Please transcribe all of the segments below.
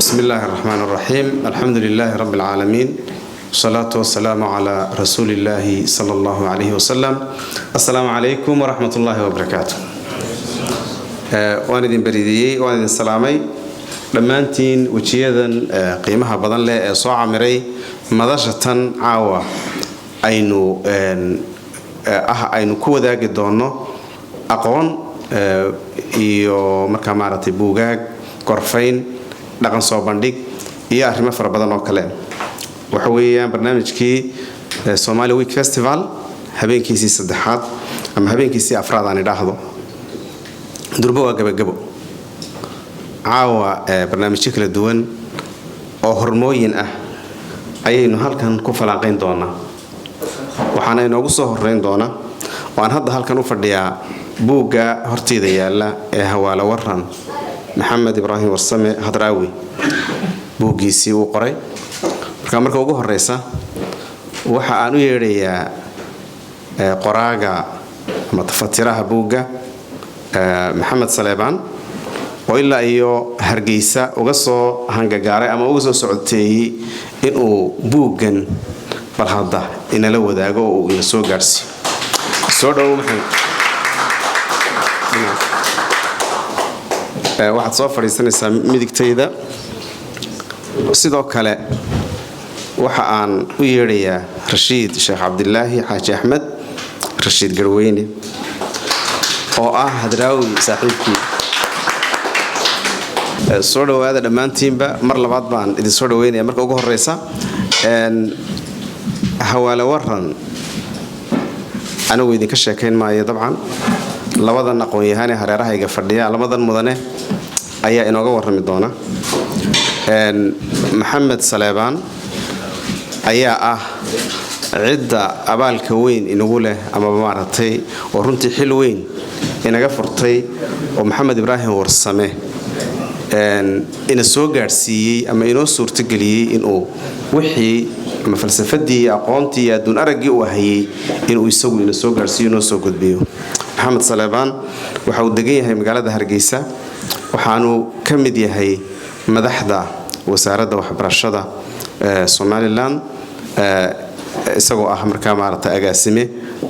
بسم الله الرحمن الرحيم الحمد لله رب العالمين والصلاة والسلام على رسول الله صلى الله عليه وسلم السلام عليكم ورحمة الله وبركاته وانا دين بريديي وانا دين سلامي لمانتين وجيدا قيمها بدن له سو عمري مدشة عاوة aynu ku wadaagi doono aqoon iyo marka maartay buugaag qorfayn dhaqan soo bandhig iyo arrimo fara badan oo kale waxa weeyaan barnaamijkii Somali Week Festival habeenkiisii saddexaad ama habeenkiisii afraad aan idhaahdo durba waa gabagabo caawa barnaamijyo kala duwan oo hormooyin ah ayaynu halkan ku falanqayn doonaa waxaana inoogu soo horeyn doona waan hadda halkan u fadhiyaa buugga horteeda yaala ee Hawaala Waran Maxamed Ibrahim Warsame Hadraawi buuggiisii uu qoray marka ugu horeysa waxa aan u yeerayaa qoraaga ama tafatiraha buugga Maxamed Saleebaan oo ilaa iyo Hargeysa uga soo hangagaaray ama uga soo socodteeyay inuu buuggan bal hadda inala wadaago oo ina soo gaarsiyo soo dhaw maxamed waxaad soo fadhiisanaysaa midigtayda sidoo kale waxa aan u yeerayaa Rashiid Sheekh Cabdillaahi Xaaji Axmed Rashiid Garweyne oo ah Hadraawi saaxiibkii soo dhawaada dhammaantiinba mar labaad baan idin soo dhaweynayaa marka ugu horeysa Hawaala Waran anigu idinka sheekayn maayo dabcan labadan aqoon-yahan ee hareerahayga fadhiya labadan mudane ayaa inooga warrami doona Maxamed Saleebaan ayaa ah cidda abaalka weyn inagu leh ama maartay oo runtii xil weyn inaga furtay oo Maxamed Ibrahim Warsame ina soo gaarsiiyay ama inoo suurtageliyay inuu wixii ama falsafadii aqoontii adduun aragii uu hayay inuu isagu ina soo gaarsiiyo noo soo gudbiyo Maxamed Saleebaan waxa uu degan yahay magaalada Hargeysa waxaanu ka mid yahay madaxda wasaaradda waxbarashada Somaliland isagoo ah markaa maarta agaasime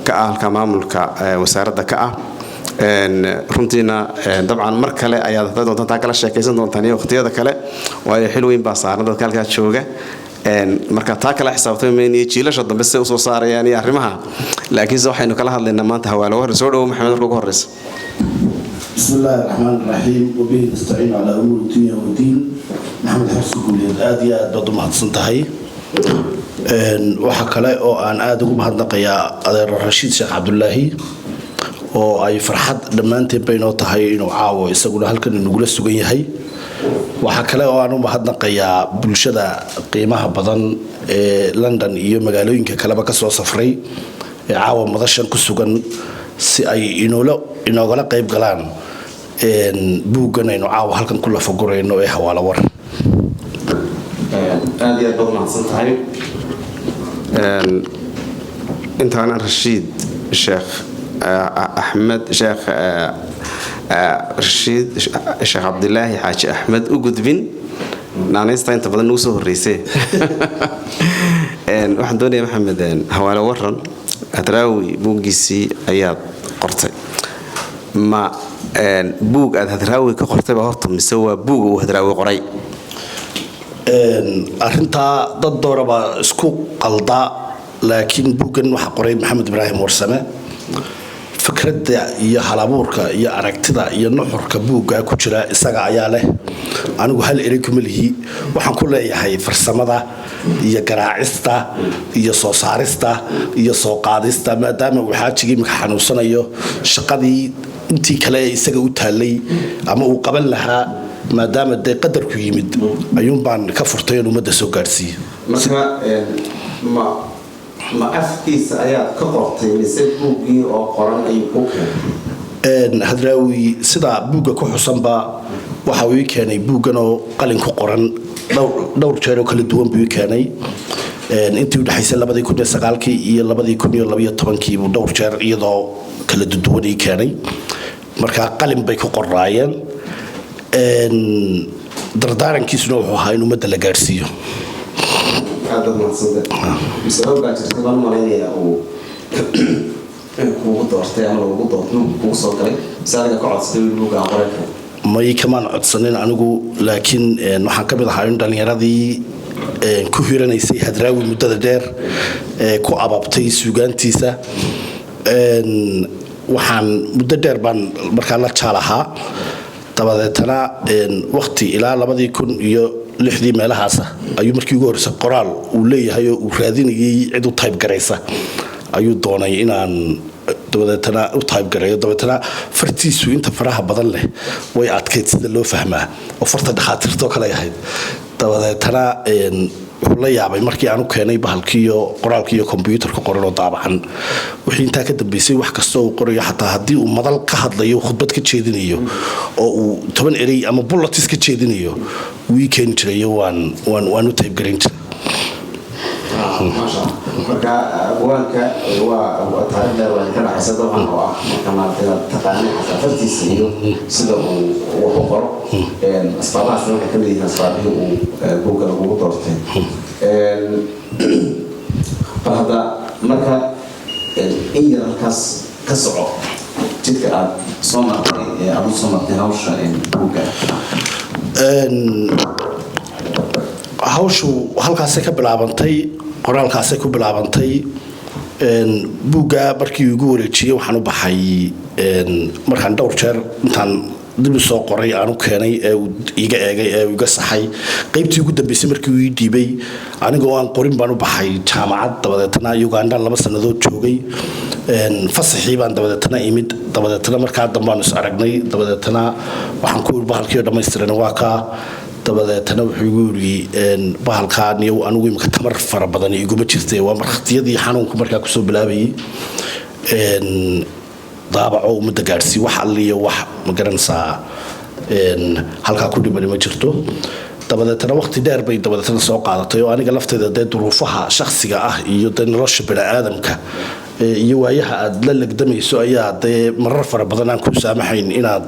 ka ah halka maamulka wasaaradda ka ah runtiina dabcan mar kale ayaad doontaa kala sheekaysan doontaan iyo waqtiyada kale waayo xil weyn baa saaran dadka halka jooga marka taa kala xisaabtamay jiilasha dambe si soo saarayaan iyo arrimaha laakiin waxaynu kala hadlaynaa maanta Hawaala Waran soo dhaw Maxamed marka ugu horeysa بسم الله الرحمن الرحيم وبه نستعين على امور الدنيا والدين محمد حسن كليد aadi aad mahadsan tahay waxa kale oo aan aad ugu mahadnaqayaa adeer Rashiid Sheekh Cabdillaahi oo ay farxad dhamaanteen bayno tahay inuu caawo isaguna halkan inagula sugan yahay waxa kale oo aan u mahadnaqayaa bulshada qiimaha badan ee London iyo magaalooyinka kale ka soo safray ee caawa madashan ku sugan si ay inoogala qayb galaan buuggan aynu caawa halkan ku lafagurayno ee Hawaala Waran aad iyo aad mahadsan tahay intaan Rashiid Sheekh Axmed Sheekh Rashiid Sheekh Cabdillaahi Xaaji Axmed u gudbin naanaysta inta badan uu soo horeysay waxaan doonayaa Maxamed Hawaala Waran Hadraawi buuggiisii ayaad qortay ma buug aad Hadraawi ka qortay baa horta mise waa buug uu Hadraawi qoray arinta dad dooraba isku qalda laakiin buuggan waxa qoray Maxamed Ibrahim Warsame fikradda iyo halabuurka iyo aragtida iyo nuxurka buugga ku jira isaga ayaa leh anigu hal eray kuma lihi waxaan ku leeyahay farsamada iyo garaacista iyo soo saarista iyo soo qaadista maadaama uu xaajigii marka xanuunsanayo shaqadii intii kale isaga u taalay ama uu qaban lahaa maadaama day qadarku yimid ayuun baan ka furtay in umada soo gaarsiiyo marka ma afkiisa ayaad ka qortay mise buuggii oo qoran ayuu ku keenay Hadraawi sida buugga ku xusanba waxa uu keenay buuggan oo qalin ku qoran dhowr jeer oo kala duwan buu keenay intii u dhaxaysay 2009 iyo 2012 buu dhowr jeer iyadoo kala duwan keenay marka qalin bay ku qoraayeen dardaarankiisuna wuxuu ahaa in ummadda la gaadhsiiyo. هذا ما تصدق بسبب بعد تقدر ما لين أو كوجود أرتاح أو وجود أطنو وصل كلي سألك قاعد تستوي بوجا عمرك may kamaan codsanin anigu laakiin waxaan ka mid ahaa in dhalinyaradii ku hiranaysay Hadraawi muddada dheer ku ababtay suugaantiisa waxaan muddo dheer baan markaa la jaalahaa dabadeetana waqti ilaa 2006 meelahaas ayuu markii ugu horeysay qoraal uu leeyahay oo uu raadinayay cid u type garaysa ayuu doonay inaan dabadeetana u type gareeyo dabadeetana fartiisu inta faraha badan leh way adkeyd sida loo fahmaa oo farta dhaqaatiirto kale yahay dabadeetana wuxuu la yaabay markii aan u keenay bahalkiiyo qoraalkiiyo kombiyuutarka qoran oo daabacan wixii intaa ka dambeysay wax kasta oo qorayo xataa haddii uu madal ka hadlayo khudbad ka jeedinayo oo uu 10 erey ama bullets ka jeedinayo weekend jirayo waan u type gareyn jiray ما شاء الله مركا أبوانك وتعرف له وإن كان حسد طبعا هو كما تقاني حسافرتي السيو سيده وحقر أسبابها سنوك كم دي أسبابه وبوكا وطرتين فهذا مركا إيه الكاس كسرع جدك صومر أبو صومر تهاوش بوكا hawshu halkaasay ka bilaabantay qoraalkaasay ku bilaabantay buugga markii ugu wareejiyay waxaan u baxay markaan dhowr jeer intaan dib u soo qoray aan u keenay ee iga eegay ee iga saxay qaybtii ugu dambeysay markii uu dhiibay anigoo aan qorin baan u baxay jaamacad dabadeetana Uganda 2 sanadood joogay fasaxii baan dabadeetana imid dabadeetana markaa dambaan is aragnay dabadeetana waxaan ku bahalkii dhammaystiran waa ka dabadeetana wuxuu igu yiri bahalkaan iyo anigu imka tamar fara badan iguma jirtay waa marxtiyadii xanuunku markaa ku soo bilaabayay daabaco umada gaarsi wax alliyo wax ma garanaysaa halka ku dhibani ma jirto dabadeetana waqti dheer bay dabadeetana soo qaadatay oo aniga lafteeda duruufaha shakhsiga ah iyo nolosha bini'aadamka iyo waayaha aad la lagdamayso ayaa marar fara badan aan ku saamaxayn inaad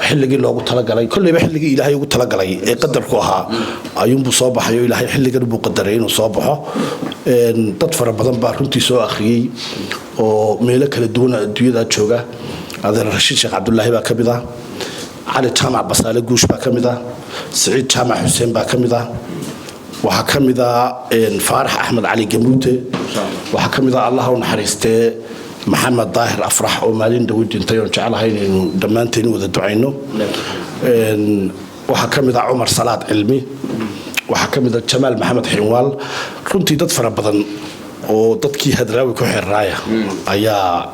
xilligii loogu talagalay kulliba xilligii Ilaahay ugu talagalay ee qadarku ahaa ayuunbu soo baxay oo Ilaahay xilligan buu qadaray inuu soo baxo dad fara badan baa runtii soo akhriyay oo meelo kala duwan adduunyada jooga adeer Rashiid Sheekh Cabdullaahi baa kamid ah Ali Jaamac Basaale Guush baa kamid ah Saciid Jaamac Xuseen baa kamid ah waxa kamid ah Faarax Axmed Cali Gamuute waxa kamid ah Allah u naxariistee محمد ظاهر أفرح ومالين داود انتيون جعل هاي دمانتين وذا دعينه وحكم ذا عمر صلاة علمي وحكم ذا جمال محمد حنوال كنتي تدفر بدن ودتكي هدراوي كوحر راية أيا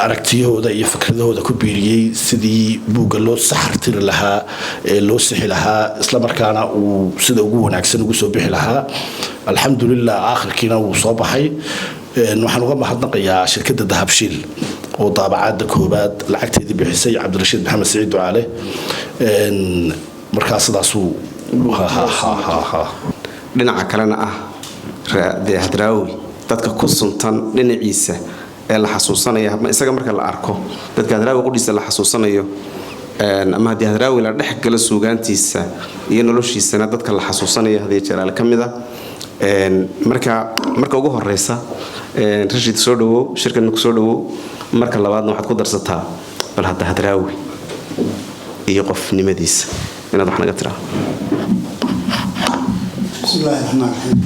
aragtiyo wada iyo fikradahooda ku biiriyay sidii buuga loo saxartir lahaa loo sixi lahaa isla markaana uu sida ugu wanaagsan ugu soo bixi lahaa alxamdulillah aakhirkiina uu soo baxay waxaan uga mahadnaqayaa shirkadda Dahabshiil oo daabacaadda koobaad lacagteedii bixisay Cabdirashiid Maxamed Saciid Ducaale markaas sidaas uu dhinaca kalena ah Hadraawi dadka ku suntan dhinaciisa la xasuusanaya ma isaga marka la arko dadka Hadraawi qudhiisa la xasuusanayo ama hadii Hadraawi la dhex gala suugaantiisa iyo noloshiisana dadka la xasuusanayo hadii jaraal kamida marka ugu horeysa Rashiid soo dhawow shirkadna ku soo dhawow marka labaadna waxaad ku darsataa bal hadda Hadraawi iyo qofnimadiisa inaad wax naga tiraa bismillahir rahmanir rahim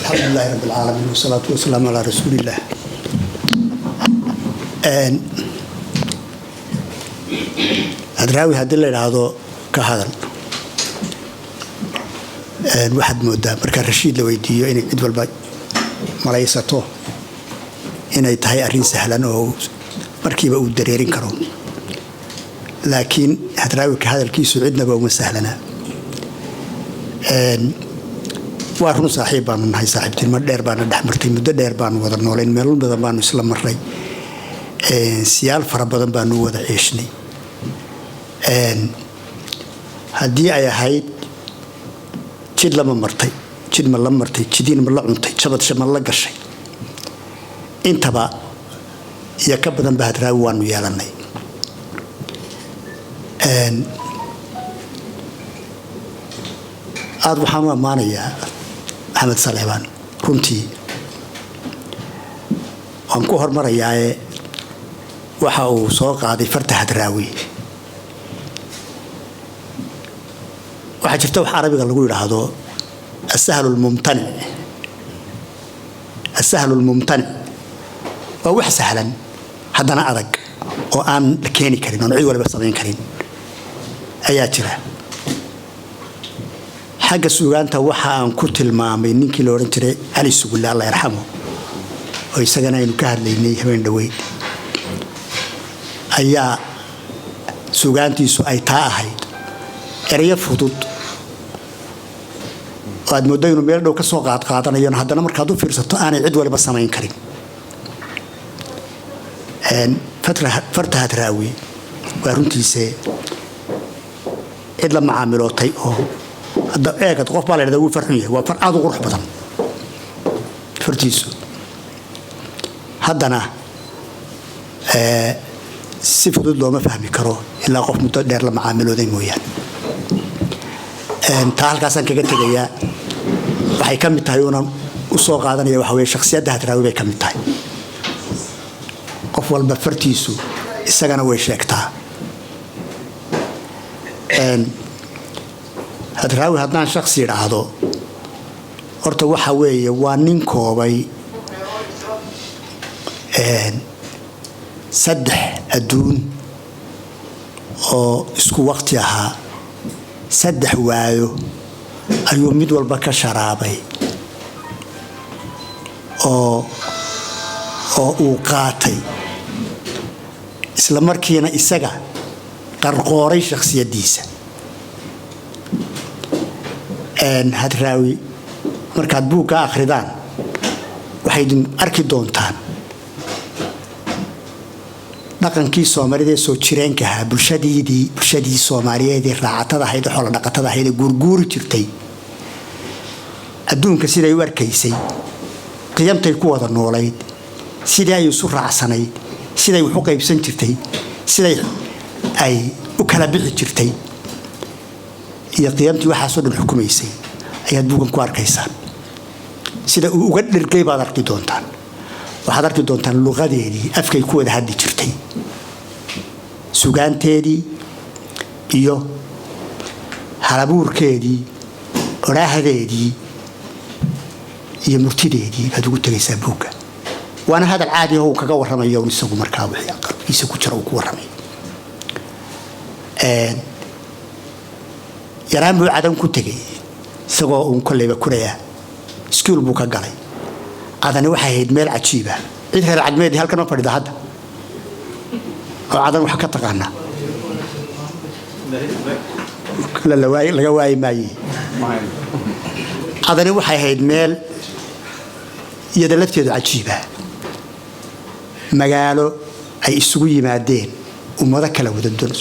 alhamdulillahi rabbil alamin wassalatu wassalamu ala rasulillah Hadraawi hadii la yiraahdo ka hadal waxaad moodaa marka Rashiid la weydiiyo in cid walba malaysato inay tahay arrin sahlan oo markiiba uu dareerin karo laakiin Hadraawi ka hadalkiisu cidnaba uma sahlana waa run saaxiib baan nahay saaxiibtinimo dheer baan dhaxmartay muddo dheer baan wada nooleen meel badan baan isla marnay siyaal fara badan baan u wada ceeshnay haddii ay ahayd jid lama martay jid ma la martay jidin ma la cuntay jabad shama la gashay intaba iyo ka badan baa Hadraawi waanu yeelanay aad waxaan u ammaanayaa maxamed saleebaan runtii waan ku hormarayaae waxa uu soo qaaday farta hadraawi waxaa jirta wax carabiga lagu yidhaahdo asahlu lmumtanic waa wax sahlan haddana adag oo aan la keeni karin oon cid waliba samayn karin ayaa jira xagga suugaanta waxa aan ku tilmaamay ninkii la odhan jiray cali sugulle alla yarxamo oo isagana aynu ka hadlaynay habeen dhoweyd ayaa suugaantiisu ay taa ahayd erayo fudud oo aad mooddo inuu meel dhow ka soo qaadanayoon haddana markaad u fiirsato aanay cid waliba samayn karin farta hadraawi waa runtiise cid la macaamilootay oo hadda eegad qof baa la yidhahdaa wuu farxun yahay waa far aad u qurux badan fartiisu haddana si fudud looma fahmi karo ilaa qof muddo dheer la macaamilooday mooyaane taa halkaasaan kaga tegayaa waxay ka mid tahay unan u soo qaadanaya waxa weye shakhsiyadda hadraawi bay ka mid tahay qof walba fartiisu isagana way sheegtaa hadraawi haddaan shakhsi idhaahdo horta waxa weeye waa nin koobay 3 adduun oo isku waqti ahaa 3 waayo ayuu mid walba ka sharaabay oo uu qaatay isla markiina isaga qarqooray shakhsiyadiisa hadraawi markaad buugga akhridaan waxay arki doontaan dhaqankii Soomaalida ee soo jireenka ahaa bulshadii Soomaaliyeed ee raacatada ahayd xoolo dhaqatada ahayd ee guurguuri jirtay adduunka siday u arkaysay qiyamtay ku wada noolayd sidii ay isu raacsanayd siday wax u qaybsan jirtay siday ay u kala bixi jirtay iyo qiyamtii waxaasoo dhan xukumaysay ayaad buugan ku arkaysaan sida uu uga dhirgay baad arki doontaan waxaad arki doontaan luqadeedii afkay ku wada hadli jirtay sugaanteedii iyo halabuurkeedii oraahadeedii iyo murtideedii baad ugu tegaysaa buugga waana hadal caadi oo uu kaga warramayo un isagu markaa wixii aqalkiisa ku jira uu ku warramay yaraan buu cadan ku tegay isagoo uun kolleyba kuraya iskuul buu ka galay cadani waxay ahayd meel cajiiba cid reer cadmeedii halkan ma fadhida hadda oo cadan wax ka taqaanaa laga waayi maayey cadani waxay ahayd meel iyada lafteedu cajiiba magaalo ay isugu yimaadeen ummado kala wada duwan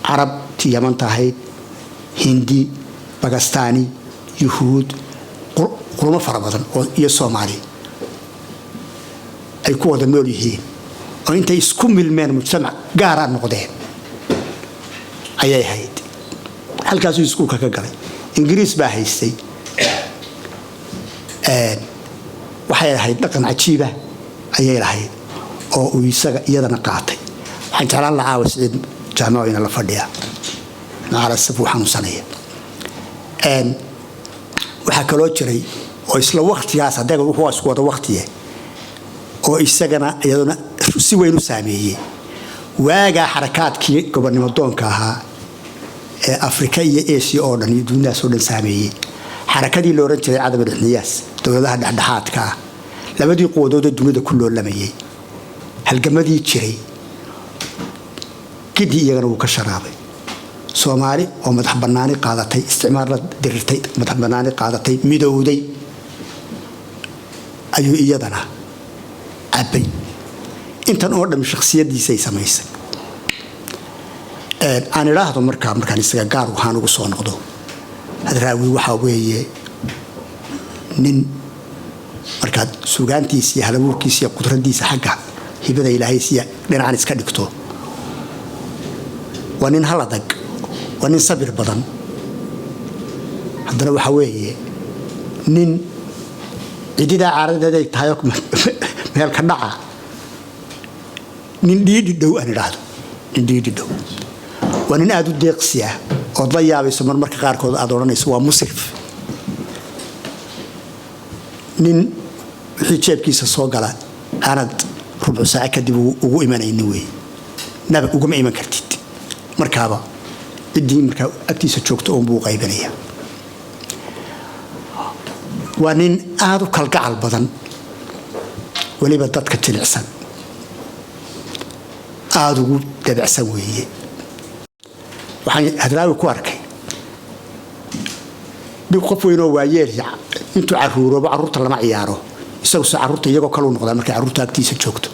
carabtii yamanta ahayd hindi bakistani yuhuud qurmo fara badan iyo Soomaali ay ku wada nool yihiin oo intay isku milmeen mujtamac gaar ah noqdeen ayay ahayd halkaas uu iskuulka ka galay Ingiriis baa haystay waxay ahayd dhaqan cajiiba ayay lahayd oo uu iyadana qaatay waxaan jeclaan lahaa wasiid jaamacada la fadhiya على السبوع حنوسانية وحكلوا جري وإسلا وقت يا صدق هو أسقط وقتيه وإستجنا يدنا سوي نساميه واجا حركات كي قبل نمطون كها أفريقية إيشي أوردن يدونا سودان ساميه حركة دي لورن جري عدم النياس تقولها دحات كا لما دي قودود الدنيا كله لمية هالجمدي جري كدي يجرو كشرابي Soomaali oo madax banaani qaadatay isticmaar la dirirtay madax banaani qaadatay midowday ayuu iyadana abay intan oo dham shakhsiyadiisa ay samaysay aan ilaahdo markaan isaga gaar waxaan ugu soo noqdo hadraawi waxa weeye nin markaad suugaantiisa iyo halabuurkiisa iyo qudradiisa xagga hibada Ilaahay siya dhinacaan iska dhigto waa nin haladag ونين صبر بدن هذا waxa weeye nin cidida caaradeeda ay tahay meel ka dhaca nin dhiidi dhow aan iraahdo nin dhiidi dhow wanin aad u deeqsiya oo la yaabayso marmarka qaar kood aad oranayso waa musrif nin wixii jeebkiisa soo gala aanad rubuc saac kadib ugu imanaynin way naba ugu ma iman kartid markaaba cidii marka agtiisa joogto oo buu qaybanaya wanin aad u kalgacal badan waliba dadka jilicsan aad ugu dabacsan weeye waxaan hadraawi ku arkay dib qof weyn oo waayeel intuu caruuroobo caruurta lama ciyaaro isagu soo caruurta iyagoo kale u noqdaa markay caruurta agtiisa joogto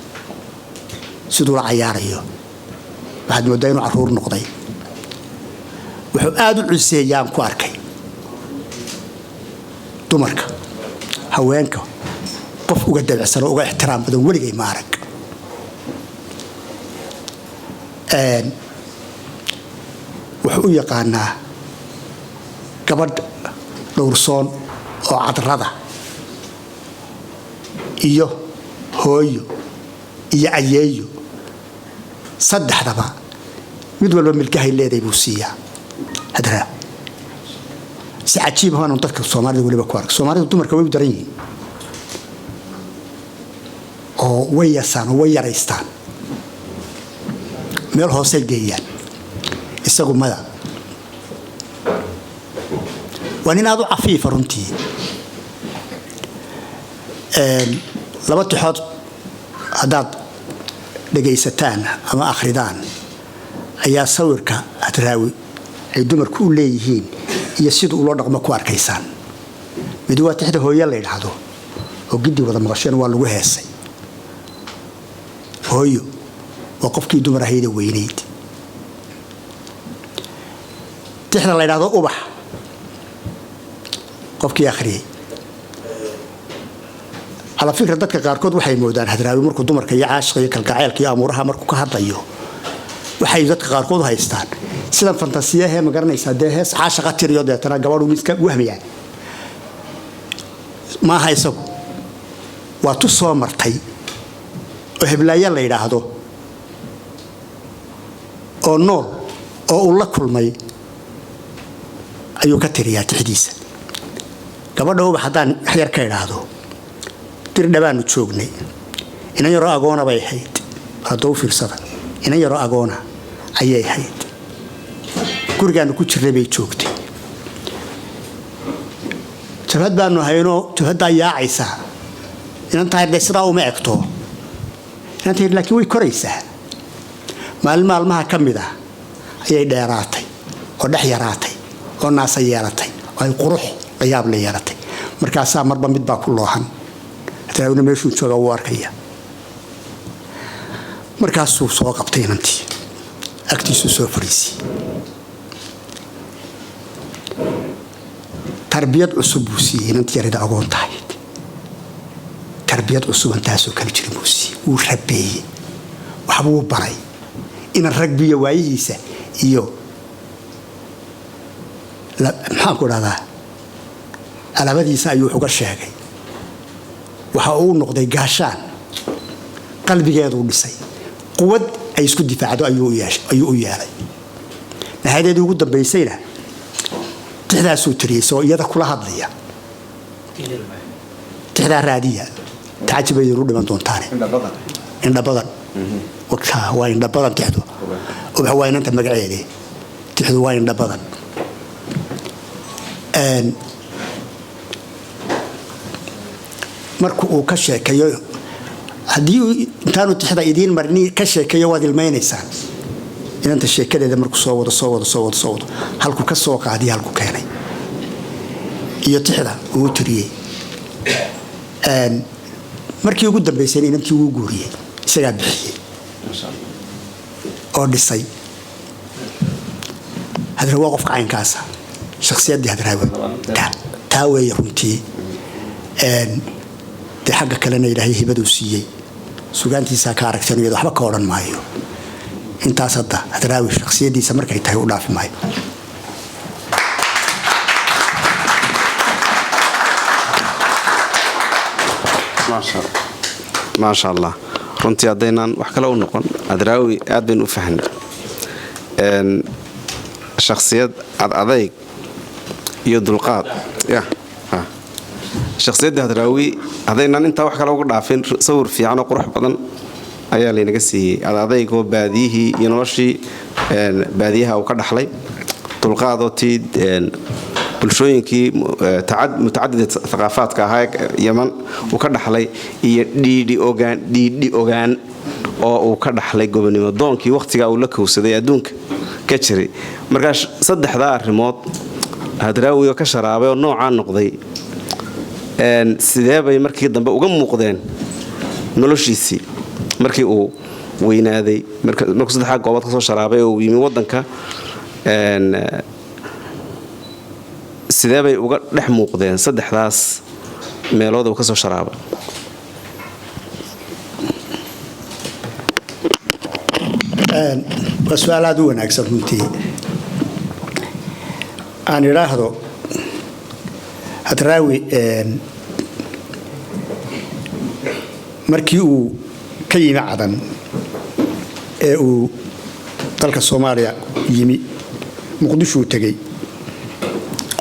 sidoo la ciyaarayo waxaad moodaa inuu caruur noqday wuxuu aad u cuseeyaan ku arkay dumarka haweenka qof uga dabacsan oo uga ixtiraam badan waligay ma arag wuxuu u yaqaanaa gabadh dhowrsoon oo cadrada iyo hooyo iyo ayeeyo saddexdaba mid walba milkahay leeday buu siiyaa hadra si cajiib ah oo dadka Soomaalida waliba ku arag Soomaalida dumarka way u daran yihiin oo way yasaan way yaraystaan meel hoose geeyaan isagu mada wanin aad u cafiif runtii laba tixood hadaad dhageysataan ama akhridaan ayaa sawirka hadraawi ay dumarku u leeyihiin iyo sidoo loo dhaqmo ku arkaysaan mid waa tixda hooyo la yiraahdo oo gidi wada maqasheen waa lagu heesay hooyo waa qofkii dumar ahayda weynayd tixda la yiraahdo ubax qofkii akhriyay على فكرة dadka qaarkood waxay moodaan hadraawi markuu dumarka iyo caashiqa iyo kalgacaylka iyo amuuraha markuu ka hadlayo waxay dadka qaarkood haystaan sida fantasiyaha ma garanaysaa de hees caashiqa tiriyo deetana gabadhu midka wahmayaan ma hayso waa tu soo martay oo heblaaya la yiraahdo oo nool oo uu la kulmay ayuu ka tiriyaa tixdiisa gabadha ubax hadaan xiyar ka yiraahdo dhabaanu joognay ina yaro agoona bay ahayd hadoo fiirsada ina yaro agoona ayay ahayd gurigaanu ku jirnay bay joogtay jabad baanu hayno jabada yaacaysa inaan tahay sida uma egto inaan tahay laakiin way koraysaa maalmaha kamida ayay dheeraatay oo dhex yaraatay oo naasa yeelatay ay qurux ayaab la yeelatay markaas marba mid baa ku loohan taawna meeshuu jooga uu arkaya markaas uu soo qabtay inantii agtiisu soo fariisi tarbiyad cusub buu siiyay inantii yarida agoon tahay tarbiyad cusub intaasoo kala jirin buu siiyay uu rabeeyay waxbuu baray in ragbiya waayihiisa iyo la maxaa ku dhahdaa alabadiisa ayuu uga sheegay waxa uu noqday gaashaan qalbigeedu dhisay quwad ay isku difaacdo ayuu u yeelay nahaydeedii ugu dambeysayna tixdaasuu tiriyay soo iyada kula hadlaya tixdaa raadiya taajibay u dhiman doontaan indha badan waqta waa indha badan tixdu waxa waa inanta magaceedii tixdu waa indha badan markuu uu ka sheekayo hadii intaanu tixda idin marni ka sheekayo waad ilmeynaysaan inanta sheekadeeda markuu soo wado halku ka soo qaadiy halku keenay iyo tixda uu tiriyay markii ugu dambeysay inantii uu guuriyay isaga bixiyay oo dhisay hadra waa qofka caynkaasa shakhsiyadii hadraawi taaway runtii حاجة كلنا إلهي هبدو سيء سجانتي ساكارك ثاني يضحك كورن مايو انت صدق هتراوي الشخصية دي سمر كي تهيو لا في مايو ما شاء الله runtii haddaynan wax kale u noqon adraawi aad baynu u fahnay shakhsiyad adayg iyo dulqaad shakhsiyadda adraawi haddaynan intaa wax kale uga dhaafin sawir fiican oo qurux badan ayaa laynaga siiyey adadeygoo baadiyihii iyo noloshii baadiyaha uu ka dhaxlay dulqaadoo tii bulshooyinkii mutacadid thaqaafaadka ahaa Yaman uu ka dhaxlay iyo dhiidhi ogaan oo uu ka dhaxlay gobonimo doonkii waqtiga uu la kowsaday adduunka ka jiray markaas saddexda arrimood hadraawi oo ka sharaabay oo noocaan noqday sidee bay markii dambe uga muuqdeen noloshiisii markii uu weynaaday markuu saddexda goobood ka soo sharaabay oo yimi wadanka sidee bay uga dhex muuqdeen saddexdaas meelood oo ka soo sharaabay su'aal aad u wanaagsan runtii aan idhaahdo hadraawi markii uu ka yimi cadan ee uu dalka Soomaaliya yimi muqdisho tagay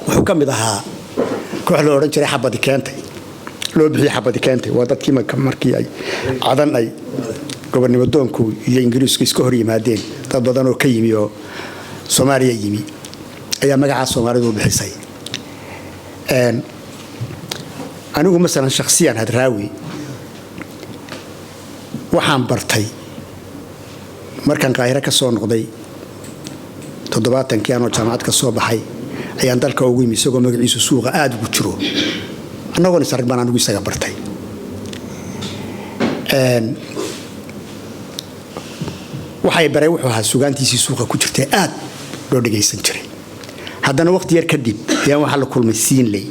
wuxuu ka mid ahaa koox la oran jiray xabadi keentay loo bixiyay xabadi keentay waa dadkii markii ay cadan ay gobonimo doonku iyo Ingiriisku iska hor yimaadeen dad badan oo ka yimi oo Soomaaliya yimi ayaa magaca Soomaalidu bixisay anigu مثلا shakhsiyan hadraawi waxaan bartay markaan qaahira ka soo noqday 70kii anoo jaamacad ka soo baxay ayaan dalka ugu yimi isagoo magaciisu suuqa aad ugu jiro annagoo isarag baan anigu isaga bartay waxay baray wuxuu ahaa suugaantiisii suuqa ku jirtay aad loo dhageysan jiray haddana waqti yar kadib ayaan waxa la kulmay Siinley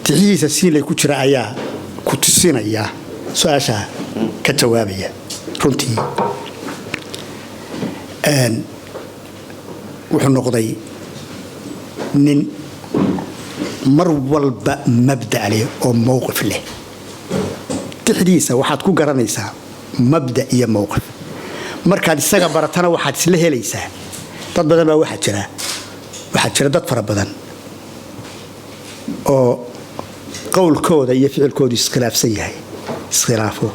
tixiisa Siinley ku jira ayaa ku tusinaya su'aasha ka jawaabaya runtii wuxuu noqday nin mar walba mabda' leh oo mowqif leh tixiisa waxaad ku garanaysaa mabda' iyo mowqif markaad isaga baratana waxaad isla helaysaa dad badan baa waxaa jira dad fara badan oo qowlkooda iyo ficilkoodu iskhilaafsan yahay iskhilaafo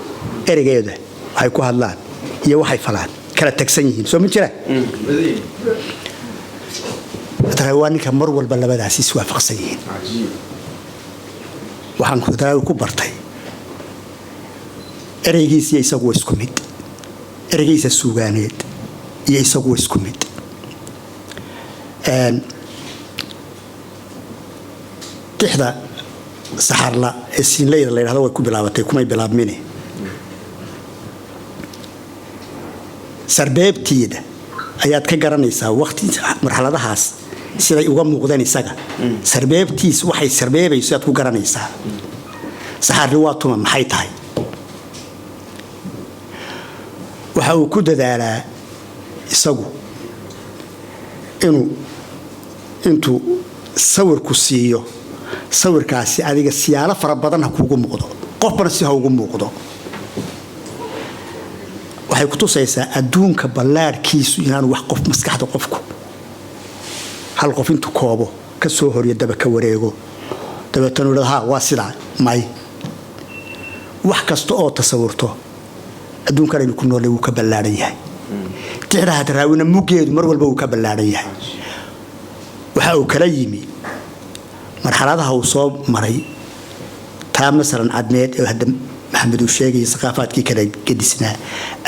ereygeeda waxay ku hadlaan iyo waxay falaan kala tagsan yihiin soo ma jira waa ninka mar walba labadaas is waafaqsan yihiin waxaan hadraawi ku bartay ereygiisa isagu isku mid ereygiisa suugaaneed iyo isagu isku mid tixda saxarla ee Siinleyda la yiraahdo way ku bilaabatay kumay bilaabmine sarbeebtiida ayaad ka garanaysaa waqti marxaladahaas siday uga muuqdeen isaga sarbeebtiis waxay sarbeebayso aad ku garanaysaa saxarli waa tuma maxay tahay waxa uu ku dadaalaa isagu intuu sawirku siiyo sawirkaasi adiga siyaalo fara badan ha kuugu muuqdo qofna si ha ugu muuqdo waxay ku tusaysaa adduunka ballaarkiisu inaan wax qof maskaxda qofku hal qof intuu koobo ka soo horiyo daba ka wareego dabeetana uu waa sidaa may wax kasta oo tasawirto adduunka inuu ku noolay uu ka ballaaran yahay tixda hadraawina mugeedu mar walba uu ka ballaaran yahay waxa uu kala yimi marxaladaha uu soo maray taa masalan cadmeed ee hadda maxamed uu sheegay saqaafaadkii kala gedisnaa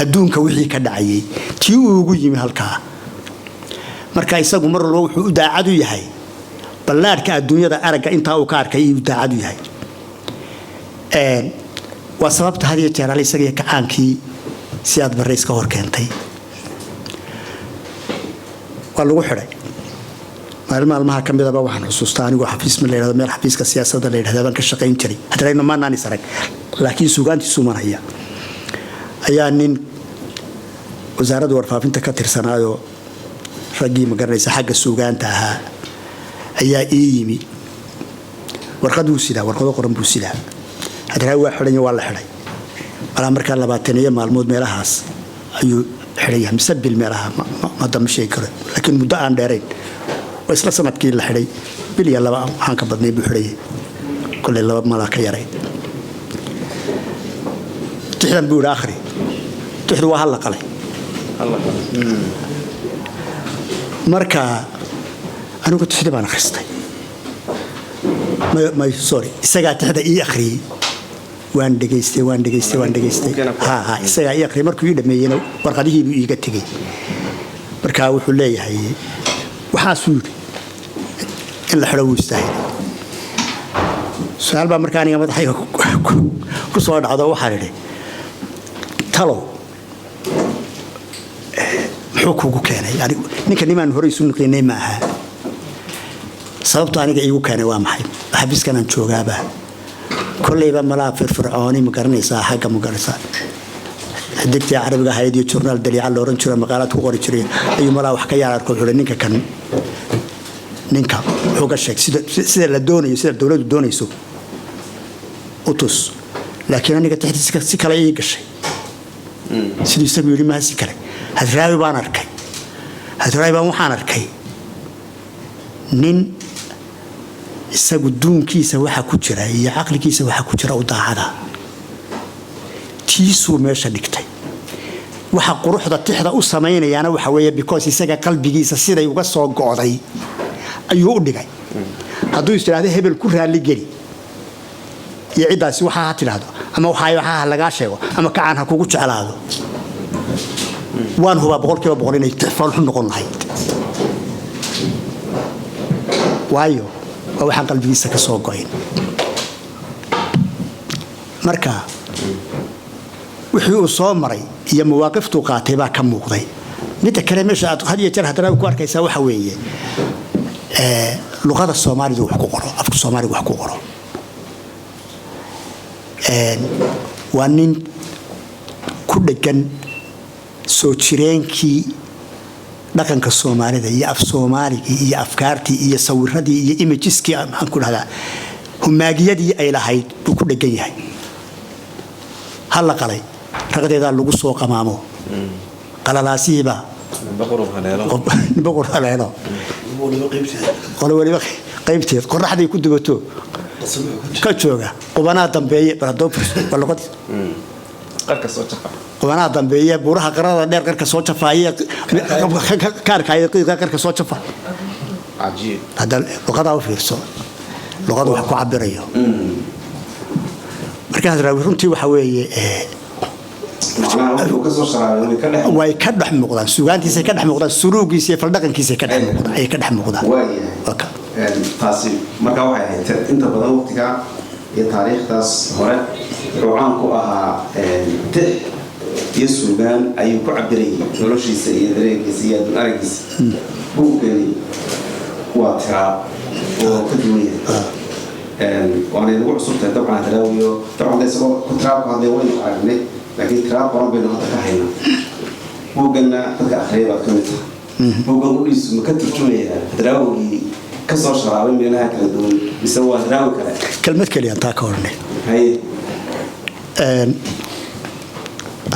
adduunka wixii ka dhacayay tii uu ugu yimi halkaa marka isagu mar walba wuxuu u daacad u yahay ballaarka adduunyada aragga intaa uu ka arkay uu daacad u yahay waa sababta had iyo jeer isaga kacaankii si aad barreys ka hor keentay waa lagu xidhay maalmaha ka midaba waxaan xusuustaa anigoo xafiis ma leeyahay meel xafiiska siyaasadda leeyahay baan ka shaqayn jiray hadraayna ma naan isarag laakiin suugaantiisu maraya ayaa nin wasaaradda warfaafinta ka tirsanaayo raggii ma garanaysa xagga suugaanta ahaa ayaa ii yimi warqaduu sidaa warqado qoran buu sidaa hadraawi waa xidhan waa la xidhay malaa markaa 20 maalmood meelahaas ayuu xidhay mise bil meelaha ma dam sheeg karo laakiin muddo aan dheerayn oo isla sanadkii la xidhay bil iyo laba waxaan ka badnay buu xidhay kulli laba malaa ka yaray tixdan buu akhri tixdu waa hal qalay marka anigu tixda baan akhristay my sorry isaga tixda ii akhriyay waan dhageystay ha isaga ii akhriyay markuu ii dhameeyay warqadihii buu iiga tagay marka wuxuu leeyahay waxa suu in la xiro uu istaahil su'aal baa markaa aniga madaxayga ku soo dhacdo waxa leeyahay talo muxuu kugu keenay anigu ninka nimaan hore isu naqinay ma aha sababta aniga iigu keenay waa maxay xabiskan aan joogaaba kullayba malaa firfircooni ma garanaysaa xagga ma garanaysaa xiddigtii carabiga ahayd iyo journal daliica la oran jiray maqaalad ku qori jiray ayuu malaa wax ka yaar ku xulay ninka kan ninka wuxuu ka sheeg sida la doonayo sida dawladdu doonayso utus laakiin aniga taxdiiska si kale ii gashay sidii isagu yiri ma si kale hadraawi baan arkay waxaan arkay nin isagu duunkiisa waxa ku jira iyo aqligiisa waxa ku jira u daacada tiisu meesha dhigtay waxa quruxda tixda u sameeyayna waxa weeye because isaga qalbigiisa siday uga soo go'day ayuu u dhigay hadduu istiraade hebel ku raali gali iyo cidaasi waxa ha tiraado ama waxa laga sheego ama ka aan ha kugu jeclaado waan huba boqolkiiba inay tixfal noqon lahayd waayo waxaan qalbigiisa ka soo go'in marka wixii uu soo maray iyo mawaaqiftu qaatay baa ka muuqday mid kale meesha aad had iyo jeer haddana ku arkaysaa waxa weeye luqada Soomaalidu wax ku qoro afka Soomaaliga wax ku qoro waa nin ku dhagan soo jireenkii dhaqanka Soomaalida iyo af Soomaaliga iyo afkaartii iyo sawiradii iyo imageski aan ku dhahaa humaagiyadii ay lahayd buu ku dhagan yahay hal qalay raqadeeda lagu soo qamaamo qalalaasiiba baqor haleelo waliba qaybteed qorraxday ku dubato ka jooga qubanaha dambeeye baradoob balqad qarka soo jafa qubanaha dambeeye buuraha qarada dheer qarka soo jafaayay kaarkay qarka soo jafa ajiib hada luqada u fiirso luqada wax ku cabirayo marka hadraawi runtii waxa weeye way ka dhex muuqdaan suugaantiisa ka dhex muuqdaan suruugiisa iyo faldhaqankiisa ka dhex muuqdaan taasi marka waxay ahayd inta badan waqtiga iyo taariikhdaas hore ruucan ku ahaa tix iyo suugaan ayuu ku cabirayay noloshiisa iyo dareenkiisa iyo araggiisa buugani waa tiraab oo ka duwan yahay waana inagu cusubtahay dabcan hadraawiyo dabcan isagoo tiraabka hadee waynu aragnay laakiin tiraab qoran baynu hadda ka haynaa buugganna dadka akhriyay baad ka mid tahay buuggan qudhiisu ma ka turjumayaa hadraawigii ka soo sharaabay meelaha kala duwan mise waa hadraawi kale kelmad kaliya taa ka hornay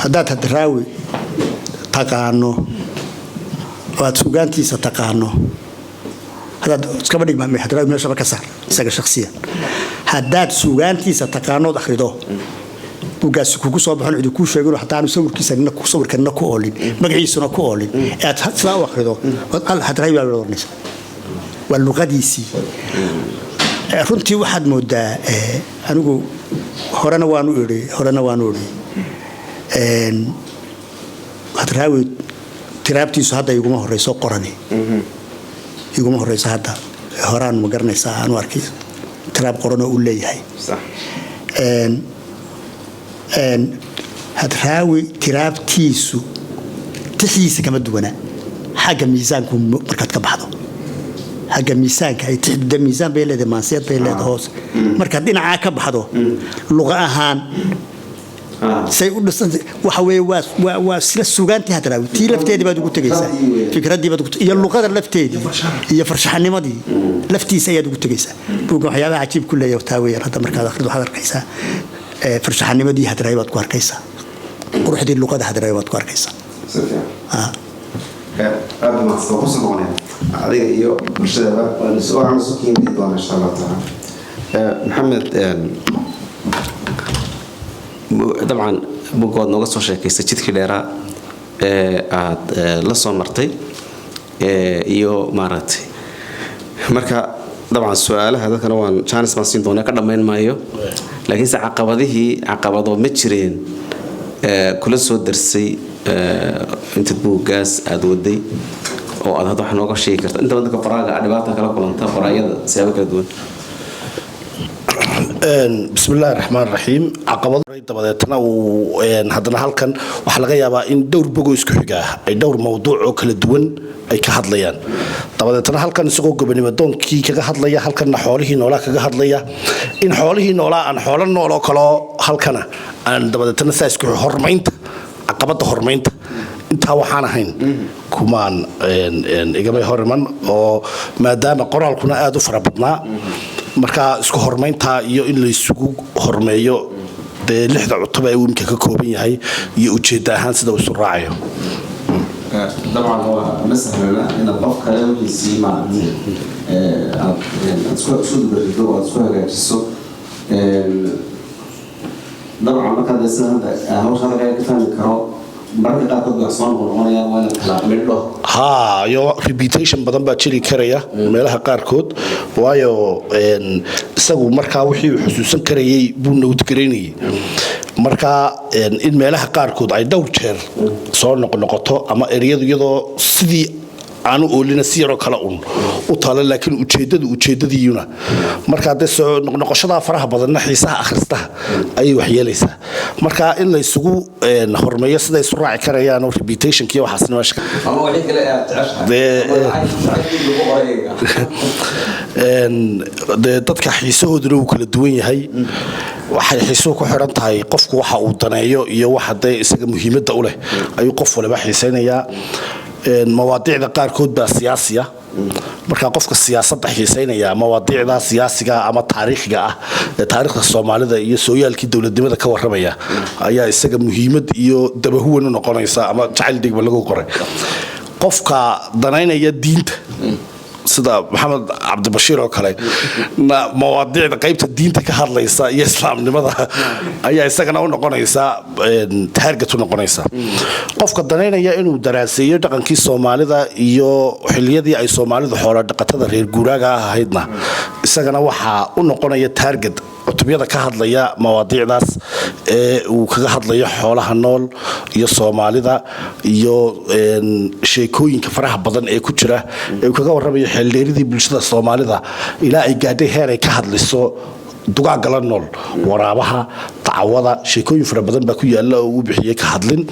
haddaad hadraawi taqaano waad suugaantiisa taqaano haddaad iskaba dhigma hadraawi meeshaba ka saar isaga shakhsiyan haddaad suugaantiisa taqaanood akhrido buugaasi kugu soo baxon cid ku sheegay hataa aanu sawirkiisana ku oolin magaciisuna ku oolin aad hadla u akhrido hadraawi baa warnaysa waa luqadiisii runtii waxaad moodaa anigu horena waanu iri hadraawi tiraabtiisu hadda iguma horeyso qorani iguma horeyso hadda horaan ma garanaysaa aanu arkay tiraab qorano uu leeyahay hadraawi tiraabtiisu tixiisa kama duwana xagga miisaanku markaad ka baxdo xagga miisaanka ay tixda miisaan bay leedahay maanseed bay leedahay hoos marka dhinaca ka baxdo luqa ahaan say u dhisan waxa weeye waa sila suugaantii hadda tii lafteedii baad ugu tagaysaa fikradii baad iyo luqada lafteedii iyo farshaxanimadii laftiisa ayaad ugu tagaysaa buuga waxyaabaha cajiib ku leeyahay taa weeyaan hadda markaad akhrido waxaad arkaysaa farshaxanimadii hadda baad ku arkaysaa quruxdii luqada hadda baad ku arkaysaa aad ma soo qoonay adiga iyo bulshada waa soo aan soo keenay doona insha Allah taala محمد طبعا بوقود نوغا سو sheekaysa jidkii dheera aad la soo martay iyo maaragtay marka طبعا su'aalaha dadkana waan chance ma siin doonaa ka dhameyn maayo laakiin caqabado ma jireen kula soo darsay inta buugaas aad waday oo aad hadda wax nooga sheegi karta inta dadka faraaga dhibaato kala kulanta faraayada siyaabo kala duwan بسم الله الرحمن الرحيم عقبات dabadeetna hadana halkan waxa laga yaabaa in dhowr bogo isku xiga ay dhowr mawduuc oo kala duwan ay ka hadlayaan dabadeetna halkan isagoo gobonimo doonkii kaga hadlaya halkan xoolihii noolaa kaga hadlaya in xoolihii noolaa aan xoolo nool oo kale halkana aan dabadeetna saas ku hormaynta caqabada hormaynta inta waxaan ahayn kumaan igabay horman oo maadaama qoraalkuna aad u farabadnaa marka isku hormaynta iyo in la isugu hormeeyo lixda cutub ee wiimka ka kooban yahay iyo ujeedada ahaan sida uu isu raacayo طبعا هو مسألة إن الضغط كلام يسمع أتسكت بالرجوع أتسكت السوق طبعا ما كان يسمع هو شغله كذا كثر من كرو marka qaar dad waxsaan qornaya waa la midho yo reputation badan baa jiri karaya meelaha qaar kood waayo isagu marka wixii xusuusan karayay buu nood gareynay marka in meelaha qaar kood ay dhowr jeer soo noqoto ama eriyadu iyadoo sidii aanu oolina si yaro kala u taala laakiin ujeedadiina marka de soo noqoshada faraha badan xiisaha akhristaha ay wax yeelaysaa marka in la isugu hormeeyo sida ay raaci karayaan reputation kiyo waxaasna meesha ama wixii kale aad de dadka xiisahooduna uu kala duwan yahay waxay xiisuhu ku xiran tahay qofku waxa uu daneeyo iyo waxa de isaga muhiimadda u leh ayuu qof walba xiiseynayaa مواضيع قاركود بالسياسية marka qofka siyaasadda xiiseynaya mawaadiicda siyaasiga ama taariikhiga taariikhda Soomaalida iyo sooyaalkii dawladnimada ka waramaya ayaa isaga muhiimad iyo dabahuwan u noqonaysa ama jacayl degma lagu qoray qofka danaynaya diinta sida Maxamed Cabdi Bashiir oo kale mawaadiicda qaybta diinta ka hadlaysa iyo islaamnimada ayaa isagana u noqonaysa target u noqonaysa qofka daneynaya inuu daraaseeyo dhaqankii Soomaalida iyo xilliyadii ay Soomaalidu xoolo dhaqatada reer guuraaga ahaydna isagana waxa u noqonaya target cutubiyada ka hadlaya mawaadiicdaas uu kaga hadlayo xoolaha nool iyo Soomaalida iyo sheekooyinka faraha badan ee ku jira ee kaga warramaya xilliyeedii bulshada Soomaalida ilaa ay gaadhay heer ay ka hadlayso dugaag la nool waraabaha tacawada sheekooyin fara badan baa ku yaala oo uu bixiyay ka hadlin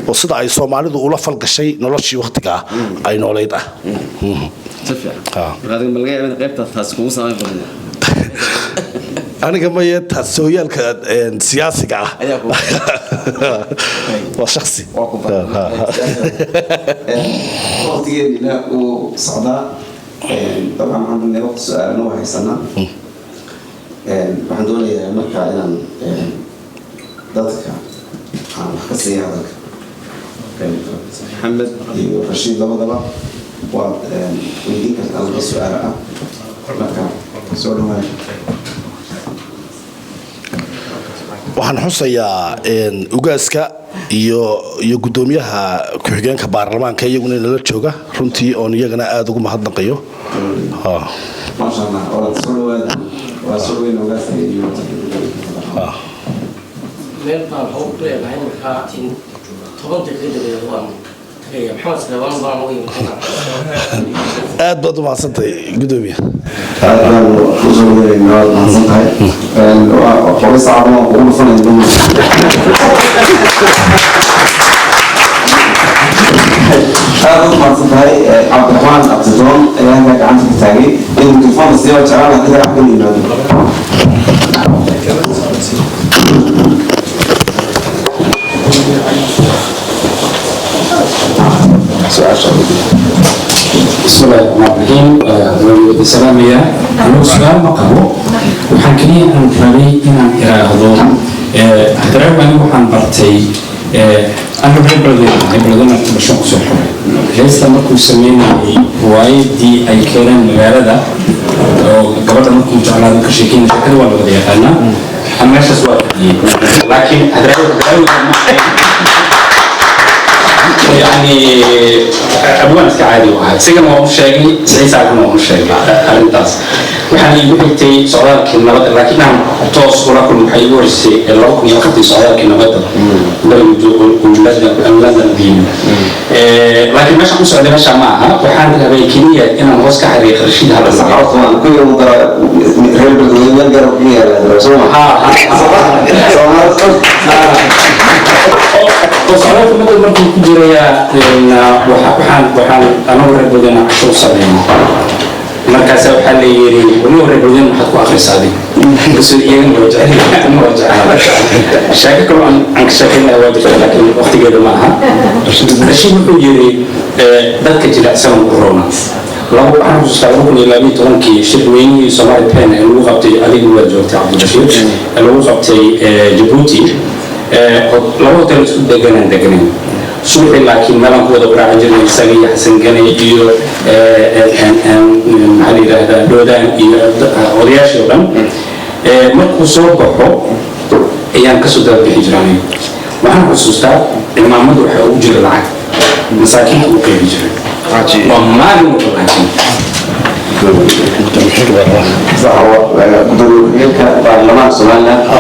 oo sida ay Soomaalidu ula falgashay noloshii waqtiga ay nooleed raadiga malgaayada qaybta taas kugu sameyn badan aniga ma yeeta sooyaalka siyaasiga waa shakhsi waqtigeena uu socdaa طبعا عندنا وقت سؤال نوع حسنا waxaan doonayaa markaa inaan dadka aan wax ka siiya hadalka Maxamed iyo Rashiid labadaba waad weydiin kartaa laba su'aal marka soo dhawaad waxaan xusayaa ugaaska iyo gudoomiyaha ku-xigeenka baarlamaanka iyaguna la jooga runtii oo iyagana aad ugu mahadnaqayo ما شاء الله ولا تسولوا هذا وسوي نوغاس meel baan hawd ku leeyahay markaa in 10 daqiiqadeed waan tagaya maxamed salawaan baan u yimid aad baad u mahadsantahay gudoomiye هذا ما صدقي عبد الرحمن أبتدون اللي هناك عند التاجي إنه تلفون السيارة شغالة كده عقل بسم الله الرحمن الرحيم والسلام يا أنا سؤال مقبول وحكي عن رأي إن هذا هدرب أنا وحن برتي أنا بردنا بشوق سحر ليس لما كنت سمينا وايد دي أي كلام مجرد قبل ما كنت على ذلك الشيء شكل ولا بدي أنا أما شو سؤال لكن هدرب يعني أبوان كعادي واحد سجن ما هو شاقي سعيد ساعة ما هو شاقي أرنتاس وحني بحكي صعود كنا بدل لكن نعم توصل ولا كل حيور السي اللي كنا يخطي صعود كنا بدل ولازم بين لكن مش هم سعودي مش معها وحنا هذا كنية إن الوسك حريق رشيد هذا صعود طبعا كل يوم ترى غير بدون ينقرب فيها وصارت مثل ما كنت جريا إن وحال أنا ورد بدنا عشر سنين مركز وحال يري ونور بدنا حتى آخر سنين بس يوم رجعنا شاكر عن شكل أواجه لكن وقت جد معها الشيء ممكن يري ذلك جل سنة كورونا لو أنا استغرب إلى ميتون كي شدويني سماع بين اللغة بتاعي أدي الوجه عبد الرشيد اللغة بتاعي جيبوتي لو تلصق دجنين سوق لكن ما لهم قوة برا عجل السريع حسن جني يو محلي هذا دودان أورياش يوم مكسور بحو أيام كسودة بهجراني وأنا خصوصا الإمام مدرح أوجر العقل مساكين أوكي بهجران وما له متلاقين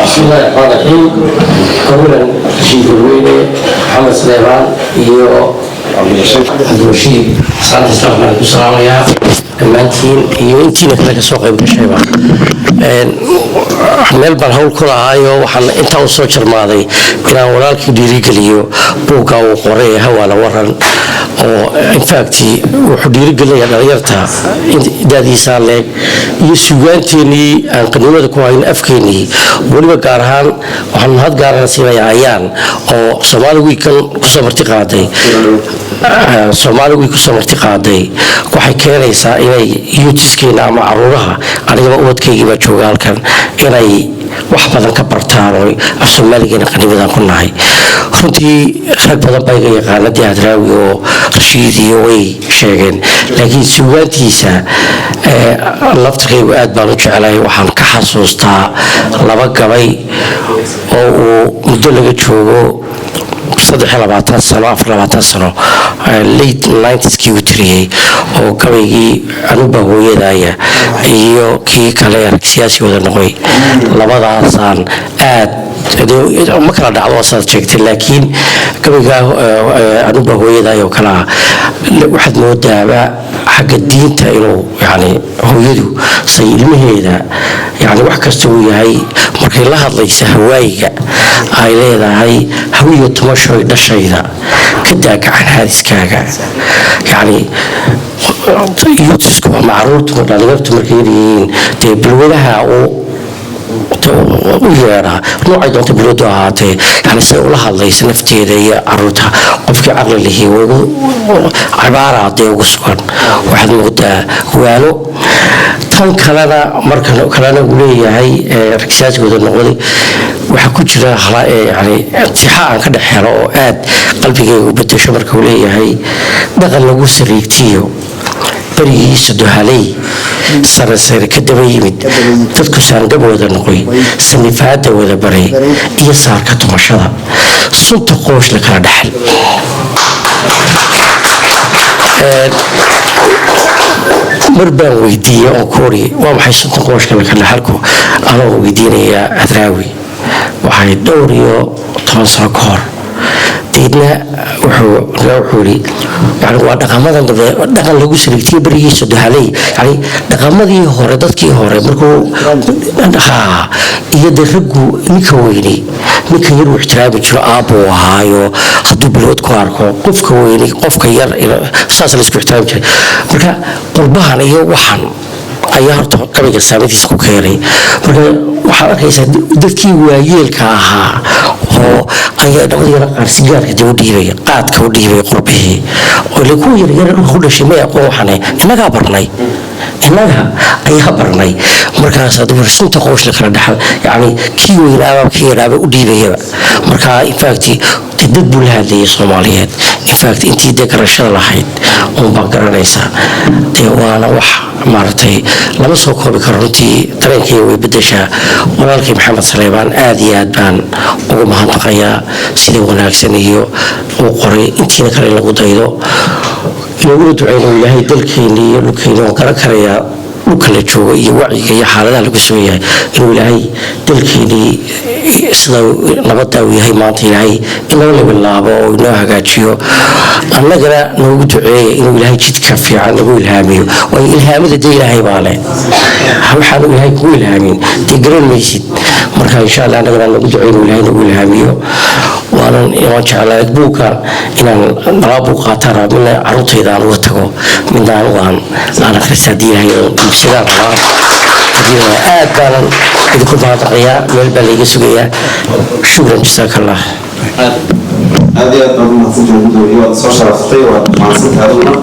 بسم الله الرحمن الرحيم أولا رشيد الويلي محمد سليمان عبد الرشيد صلى الله عليه وسلم يا أمانتين ينتين كذا سوق بالشيبة meel baan hawl ku lahaayo waxaan intaa u soo jarmaaday inaan walaalkii dhiirigeliyo buugga uu qoray hawaala waran oo in fact wuxuu dhiirigelinayaa dhalinyarta daadiisa leeg iyo sugaanteenii aan qanimada ku hayn afkeenii weliba gaar ahaan waxaan mahad gaarana siinayaa ayaan oo Soomaali wiikan kusoo marti qaaday waxay keenaysaa inay youthskeena ama caruuraha aniga ubadkaygiiba jooga halkan inay wax badan ka bartaan oo Soomaaligeena qanimadan ku nahay runtii rag badan baa iga yaqaana Hadraawi oo Rashiid iyo way sheegeen laakiin suugaantiisa laftirkaygu aad baan u jecelahay waxaan ka xasuustaa laba gabay oo uu muddo laga joogo 23 sano 24 sano late 90s kii u tiriyay oo gabaygii anuba hooyadaya iyo kii kale siyaasi wada noqoy labadaasaan aad ma kala dhacdo saad sheegtay laakiin gabayga anuba hooyadaya oo kala waxaad moodaa xagga diinta inuu yani hooyadu say ilmaheeda yani wax kasta uu yahay markay la hadlaysa hawaayiga ay leedahay hawiyo tumashoy dhashayda ka daagacan haadiskaaga yani youthsku ama caruurtu dhalinyartu markay yihiin dee bilwadaha u yeedhaa noocay doonta bilwadu ahaatee yani say ula hadlaysa nafteeda iyo caruurta qofkii caqli lihii cibaara dee ugu sugan waxaad moodaa waano tan kalena markan kalena uu leeyahay ragsaadkooda noqday waxa ku jira yani tixa aan ka dhaxelo oo aad qalbigayga u bedesho marka uu leeyahay dhaqan lagu sariigtiyo barigiisa duhalay sarasare ka daba yimid dadku saangabooda noqoy sanifaada wada baray iyo saarka tumashada sunta qoosh la kala dhaxal mar baan weydiiyey oo koori waa maxay sunta qooshka la kala dhaxalku anoo weydiinayaa Hadraawi waxay dhowr iyo 10 sano ka hor deedna wuxuu yiri yani waa dhaqamadan dhaqan lagu sariigtay barigiisa duhalay yani dhaqamadii hore dadkii hore markuu iyo daragu ninka weyni ninka yar uu ixtiraami jiro aabbo ahaayo hadduu bilowd ku arko qofka weyni qofka yar saas la isku ixtiraami jiray marka qurbahan iyo waxan ayaa horta gabayga saamadiisa ku keenay. Marka waxaad arkaysaa dadkii waayeelka ahaa oo ayaa dhamadiyana qaar sigaarka dib u dhiibay, qaadka u dhiibay qurbihii oo le kuwa yaryar dhulka ku dhashay may aqoon waxane innagaa barnay, innaga ayaa barnay. markaasaad warsunta qooshla kala dhaxal yani kii weynaaba kii yaraaba u dhiibayaba. marka infact dad buu la hadlayay Soomaaliyeed, infact intii degarashada lahayd oo baa garanaysaa waana wax maartay lama soo koobi karo. runtii dareenkayga way bedeshaa. walaalkay Maxamed Saleebaan aad iyo aad baan ugu mahadnaqayaa sida wanaagsan iyo uu qoray. intiina kale lagu daydo inuu duceyno ilaahay dalkeena iyo dhulkeena oo garan karaya dhulka la joogo iyo wacyiga iyo xaaladaha lagu soo yahay inuu ilaahay dalkeena sida nabadda uu yahay maanta ilaahay inoo la bilaabo oo inoo hagaajiyo. annagana noogu duceeya inuu ilaahay jidka fiican nagu ilhaamiyo. oo ilhaamada dee ilaahay baa leh, waxaan ilaahay kugu ilhaamin dee garan maysid. marka insha allah annagana noogu duceeya inuu ilaahay nagu ilhaamiyo. waan jeclahay buuka inaan laba buuq qaataan midna carruurtayda aan uga tago midna aan akhristo haddii ilaahay dugsigaan rabaa. aad baanan idinku mahadnaqayaa, meel baa layga sugayaa. shukran jasaakallah. aad iyo aad baad umahadsantahay gudoomiye, waad soo sharaftay, waad mahadsantahay aduna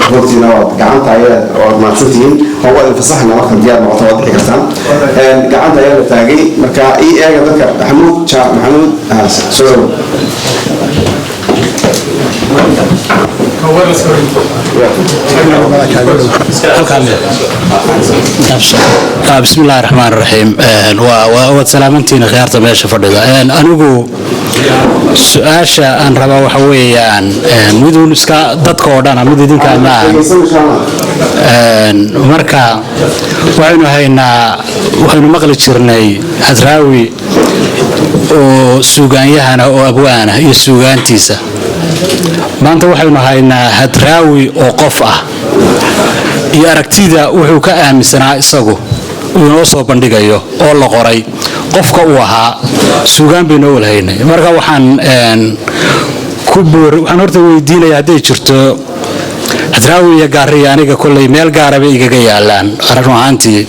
hortiina waad gacanta waad mahadsantihiin. waa idin fasaxna markaad diyaar noqoto waad bixi kartaan. gacanta ayaa la taagay, marka ii eega dadka. maxamuud soo dhawow. بسم الله الرحمن الرحيم. وسلامتين خيارته meesha fadhida. anigu su'aasha aan rabaa waxa weeyaan midun iska dadka oo dhan mid idinka ma marka waxaynu maqli jirnay Hadraawi oo suugaanyahana oo abwaana iyo suugaantiisa. maanta waxaynu haynaa Hadraawi oo qof ah iyo aragtida wuxuu ka aaminsanaa isagu inuu soo bandhigayo oo la qoray qofka uu ahaa suugaan baynu walahaynay. marka waxaan horta weydiinayaa hadday jirto Hadraawi iyo Gaariya aniga kolley meel gaaraba igaga yaalaan run ahaantii.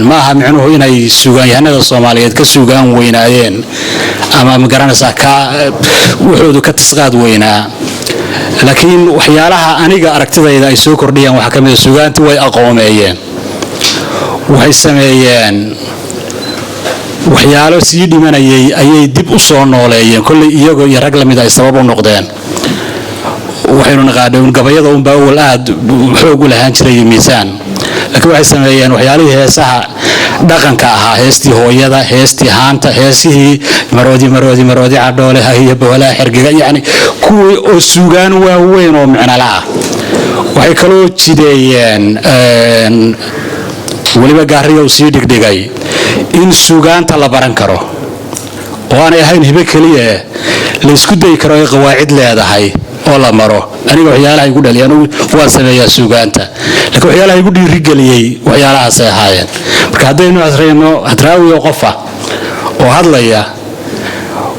ma aha micnuhu inay suugaanyahanada Soomaaliyeed ka suugaan weynaayeen ama ma garanaysaa wuxuu ka tisqaad weynaa. laakiin waxyaalaha aniga aragtidayda ay soo kordhiyaan waxa kamid ah suugaantu way aqoomeeyeen, waxay sameeyeen waxyaalo sii dhimanayay ayay dib u soo nooleeyeen. kolley iyagoo iyo rag lamid ay sabab u noqdeen. waxaynu naqaadeen gabayada unbaa awal aad xoog u lahaan jiray miisaan, laakiin waxay sameeyeen waxyaalihii heesaha dhaqanka ahaa, heestii hooyada, heestii haanta, heesihii maroodi cadhoole iyo bawalaha xergiga, yani kuwii oo suugaan waaweyn oo micno la ah. waxay kaloo jideeyeen weliba Gaariya uu sii dhigdhigay in suugaanta la baran karo oo aanay ahayn hibe keliya la isku dayi karo ay qawaacid leedahay oo la maro. aniga waxyaalaha igu dhaliyaan waa sameeyaa suugaanta, laakiin waxyaalaha igu dhiirigeliyay waxyaalahaas ay ahaayeen. marka haddaynu asrayno Hadraawi oo qof ah oo hadlaya,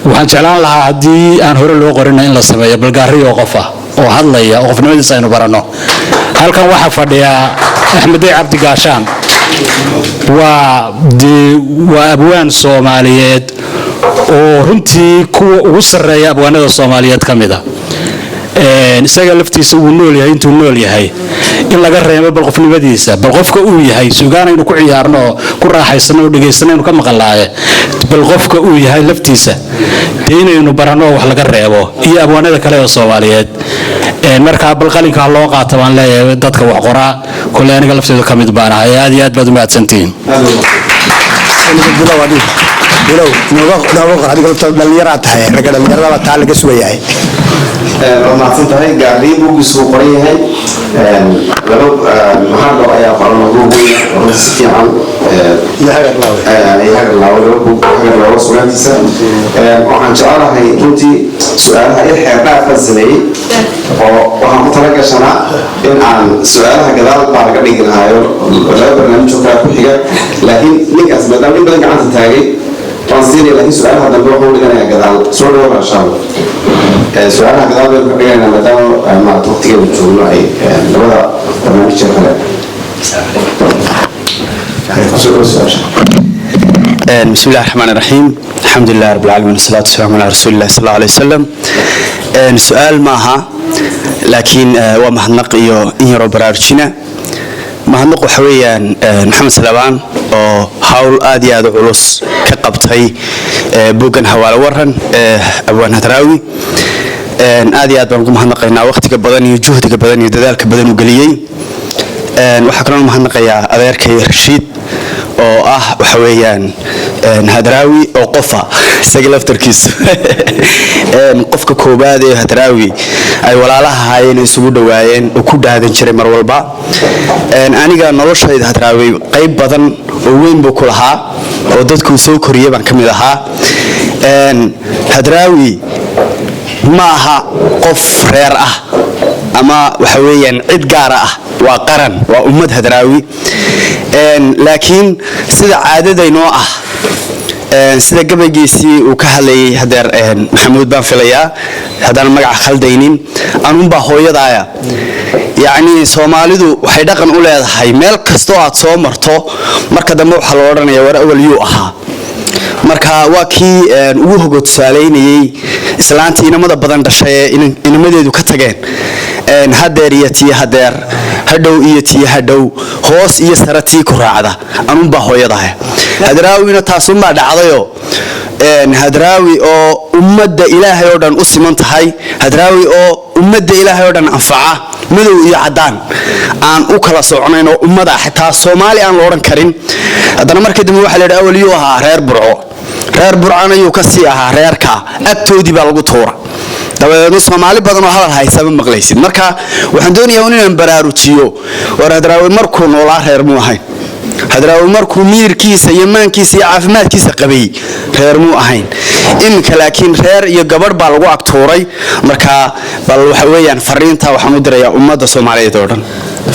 waxaan jeclaan lahaa haddii aan hore loo qorina in la sameeyo bal Gaariya oo qof ah oo hadlaya oo qofnimadiisa aynu baranno. halkan waxaa fadhiya Axmed Cabdi Gaashaan, waa abwaan Soomaaliyeed oo runtii kuwa ugu sarreeya abwaanada Soomaaliyeed ka mid ah. isaga laftiisa uu nool yahay intuu nool yahay in laga reebo bal qofnimadiisa, bal qofka uu yahay suugaanaynu ku ciyaarno ku raaxaysano dhageysanayno ka maqlaaye bal qofka uu yahay laftiisa inaynu barano wax laga reebo iyo abwaanada kale oo Soomaaliyeed. marka bal qalinka loo qaato baan leeyahay dadka wax qoraa kulli aniga lafteedu ka mid baan ahay. aad iyo aad baad u mahadsantihiin. dhalinyarada tahay ragga dhalinyarada taa laga sugayahay. waa mahadsantahay. Gaariya buugiisu uu qoran yahay maxaa loo ayaa qoran oo si fiican hagarlaawo sugaantiisa. waxaan jecelahay runtii su-aalaha xeerdhaafka sameeyey oo waxaan ku tala gashanaa in aan su-aalaha gadaal baa laga dhigi lahaayo laba barnaamij oo kale ku xiga. laakiin ninkaas maadaama nin badan gacanta taagay waan siinaya, laakiin su-aalaha dambe waxuu dhiganayaa gadaal. soo dhawaada insha allah. su-aalaha gadaal baynu ka dhiganaynaa maadaama maarata waqtigeenu joogno ay labada barnaamijka kale بسم الله الرحمن الرحيم الحمد لله رب العالمين والصلاة والسلام على رسول الله صلى الله عليه وسلم سؤال معها لكن ومهنق إيرو برارجنا مهنق وحويا محمد سلبان oo hawl aad iyo aad u culus ka qabtay buugan hawaala waran abwaan hadraawi aad iyo aad baan ugu mahadnaqaynaa waqtiga badan iyo juhdiga badan iyo dadaalka badan uu geliyay waxaa kaloo mahadnaqayaa adeerkay Rashiid oo ah waxa weeyaan hadraawi oo qofa isaga laftarkiisa qofka koobaad ee hadraawi ay walaalaha hayeen isugu dhawaayeen oo ku dhaadan jiray mar walba aniga noloshayda hadraawi qayb badan oo weyn buu ku lahaa oo dadku soo koriyay baan kamid ahaa hadraawi ma aha qof reer ah ama waxa weeyaan cid gaar ah waa qaran waa ummad hadraawi laakiin sida caadadaynoo ah sida gabaygiisii uu ka hadlayay hadeer maxamuud baan filayaa haddaan magaca khaldaynin anunbaa hooyadaaya yacni soomaalidu waxay dhaqan u leedahay meel kastoo aad soo marto marka dambe waxaa loo odhanayaa war awal yuu ahaa marka waa kii ugu hogo tusaaleynayay islaantii inamada badan dhashay ee inamadeedu ka tageen hadeer iyo tii hadeer hadhow iyo tii hadhow hoos iyo sare tii ku raacda anunbaa hooyadahay hadraawina taasunbaa dhacdayo hadraawi oo ummadda ilaahay oo dhan u siman tahay hadraawi oo ummadda ilaahay oo dhan anfaca madow iyo cadaan aan u kala soconayn oo ummada xitaa Soomaali aan la oran karin haddana markii dambe waxa la yiraahdaa awaliyuu ahaa reer burcaan ayuu ka sii ahaa reerka agtoodii baa lagu tuura dabadeedna Soomaali badan oo hadal haysa ma maqlaysid marka waxaan doonayaa inaan baraarujiyo war hadraawi markuu noolaa reer muu ahayn hadraawi markuu miirkiisa iyo maankiisa iyo caafimaadkiisa qabay reer muu ahayn imika laakiin reer iyo gabadh baa lagu agtuuray marka bal waxa weeyaan fariinta waxaan u dirayaa ummadda Soomaaliyeed oo dhan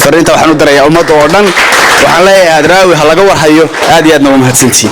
fariinta waxaan u dirayaa ummadda oo dhan waxaan leeyahay hadraawi ha laga warhayo aad iyo aadna u mahadsantiin